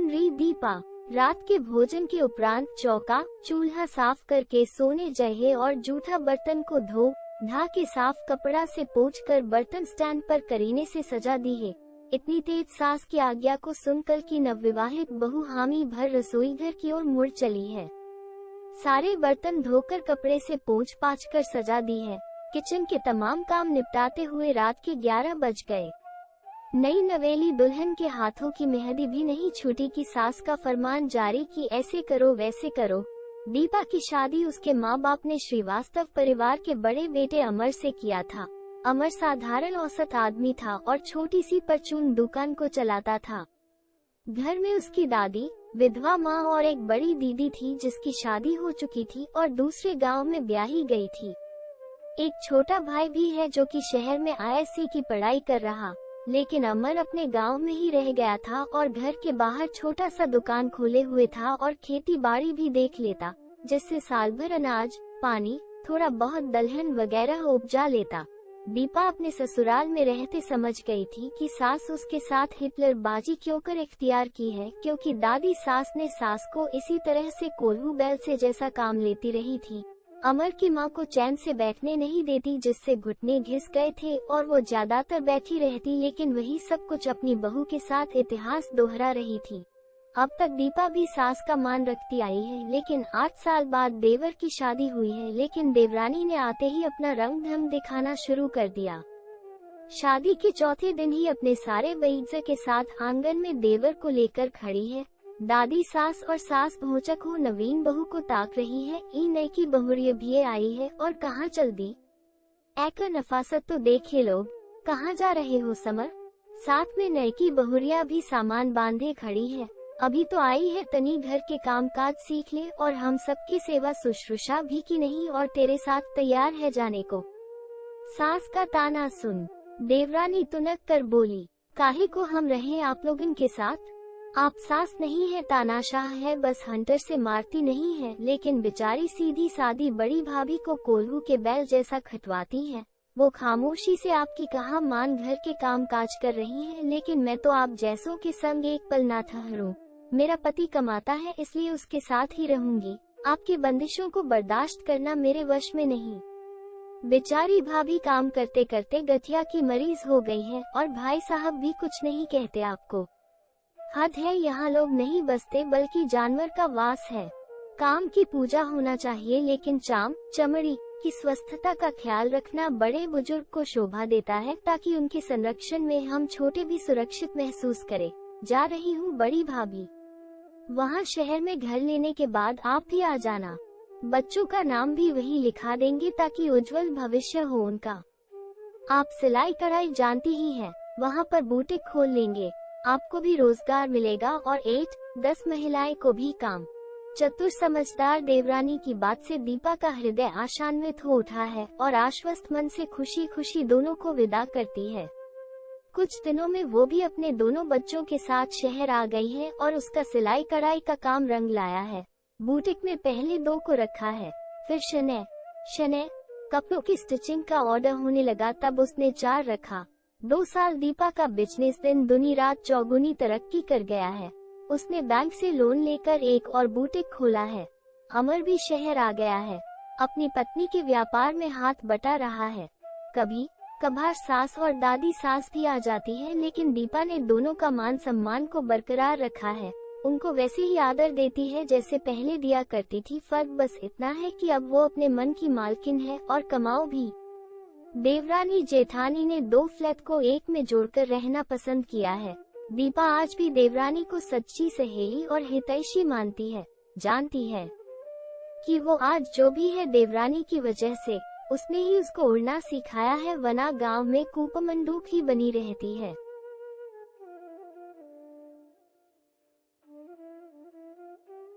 सुन रही दीपा। रात के भोजन के उपरांत चौका चूल्हा साफ करके सोने जाइए और जूठा बर्तन को धो धा के साफ कपड़ा से पोंछ कर बर्तन स्टैंड पर करीने से सजा दी है। इतनी तेज सास की आज्ञा को सुनकर की नवविवाहित बहू हामी भर रसोई घर की ओर मुड़ चली है। सारे बर्तन धोकर कपड़े से पोंछ पाछ कर सजा दी है। किचन के तमाम काम निपटाते हुए रात के 11 बज गए। नई नवेली दुल्हन के हाथों की मेहंदी भी नहीं छूटी कि सास का फरमान जारी कि ऐसे करो वैसे करो। दीपा की शादी उसके माँ बाप ने श्रीवास्तव परिवार के बड़े बेटे अमर से किया था। अमर साधारण औसत आदमी था और छोटी सी परचून दुकान को चलाता था। घर में उसकी दादी, विधवा माँ और एक बड़ी दीदी थी जिसकी शादी हो चुकी थी और दूसरे गांव में ब्याही गई थी। एक छोटा भाई भी है जो कि शहर में ISC की पढ़ाई कर रहा, लेकिन अमर अपने गांव में ही रह गया था और घर के बाहर छोटा सा दुकान खोले हुए था और खेती बाड़ी भी देख लेता, जिससे साल भर अनाज, पानी, थोड़ा बहुत दलहन वगैरह उपजा लेता। दीपा अपने ससुराल में रहते समझ गई थी कि सास उसके साथ हिटलर बाजी क्यों कर इख्तियार की है, क्योंकि दादी सास ने सास को इसी तरह से कोल्हू बैल से जैसा काम लेती रही थी। अमर की माँ को चैन से बैठने नहीं देती, जिससे घुटने घिस गए थे और वो ज्यादातर बैठी रहती, लेकिन वही सब कुछ अपनी बहू के साथ इतिहास दोहरा रही थी। अब तक दीपा भी सास का मान रखती आई है, लेकिन 8 साल बाद देवर की शादी हुई है, लेकिन देवरानी ने आते ही अपना रंग ढंग दिखाना शुरू कर दिया। शादी के चौथे दिन ही अपने सारे बईज्जत के साथ आंगन में देवर को लेकर खड़ी है। दादी सास और सास भोचक हो नवीन बहू को ताक रही है। ई नई की बहुरिया भी आई है और कहाँ चल दी? ऐकर नफासत तो देखे लोग, कहाँ जा रहे हो समर? साथ में नई की बहुरिया भी सामान बांधे खड़ी है। अभी तो आई है, तनी घर के काम काज सीख ले और हम सबकी सेवा शुश्रूषा भी की नहीं और तेरे साथ तैयार है जाने को। सास का ताना सुन देवरानी तुनक कर बोली, काहे को हम रहे आप लोगन के साथ? आप सास नहीं है, तानाशाह है, बस हंटर से मारती नहीं है, लेकिन बेचारी सीधी सादी बड़ी भाभी को कोल्हू के बैल जैसा खटवाती है। वो खामोशी से आपकी कहा मान घर के काम काज कर रही है, लेकिन मैं तो आप जैसों के संग एक पल ना ठहरूं। मेरा पति कमाता है इसलिए उसके साथ ही रहूंगी। आपके बंदिशों को बर्दाश्त करना मेरे वश में नहीं। बेचारी भाभी काम करते करते गठिया की मरीज हो गई है और भाई साहब भी कुछ नहीं कहते आपको। हद है, यहाँ लोग नहीं बसते बल्कि जानवर का वास है। काम की पूजा होना चाहिए, लेकिन चाम चमड़ी की स्वस्थता का ख्याल रखना बड़े बुजुर्ग को शोभा देता है, ताकि उनके संरक्षण में हम छोटे भी सुरक्षित महसूस करें। जा रही हूँ बड़ी भाभी, वहाँ शहर में घर लेने के बाद आप भी आ जाना। बच्चों का नाम भी वही लिखा देंगे ताकि उज्जवल भविष्य हो उनका। आप सिलाई कढ़ाई जानती ही हैं, वहाँ पर बुटीक खोल लेंगे, आपको भी रोजगार मिलेगा और 8-10 महिलाएं को भी काम। चतुर समझदार देवरानी की बात से दीपा का हृदय आशान्वित हो उठा है और आश्वस्त मन से खुशी खुशी दोनों को विदा करती है। कुछ दिनों में वो भी अपने दोनों बच्चों के साथ शहर आ गई है और उसका सिलाई कढ़ाई का काम रंग लाया है। बुटीक में पहले 2 को रखा है, फिर शने कपड़ों की स्टिचिंग का ऑर्डर होने लगा, तब उसने 4 रखा। 2 साल दीपा का बिजनेस दिन दुनी रात चौगुनी तरक्की कर गया है। उसने बैंक से लोन लेकर एक और बुटीक खोला है। अमर भी शहर आ गया है, अपनी पत्नी के व्यापार में हाथ बटा रहा है। कभी कभार सास और दादी सास भी आ जाती है, लेकिन दीपा ने दोनों का मान सम्मान को बरकरार रखा है। उनको वैसे ही आदर देती है जैसे पहले दिया करती थी। फर्क बस इतना है कि अब वो अपने मन की मालकिन है और कमाओ भी। देवरानी जेठानी ने 2 फ्लैट को एक में जोड़कर रहना पसंद किया है। दीपा आज भी देवरानी को सच्ची सहेली और हितैषी मानती है। जानती है कि वो आज जो भी है देवरानी की वजह से। उसने ही उसको उड़ना सिखाया है, वरना गांव में कूपमंडूक ही बनी रहती है।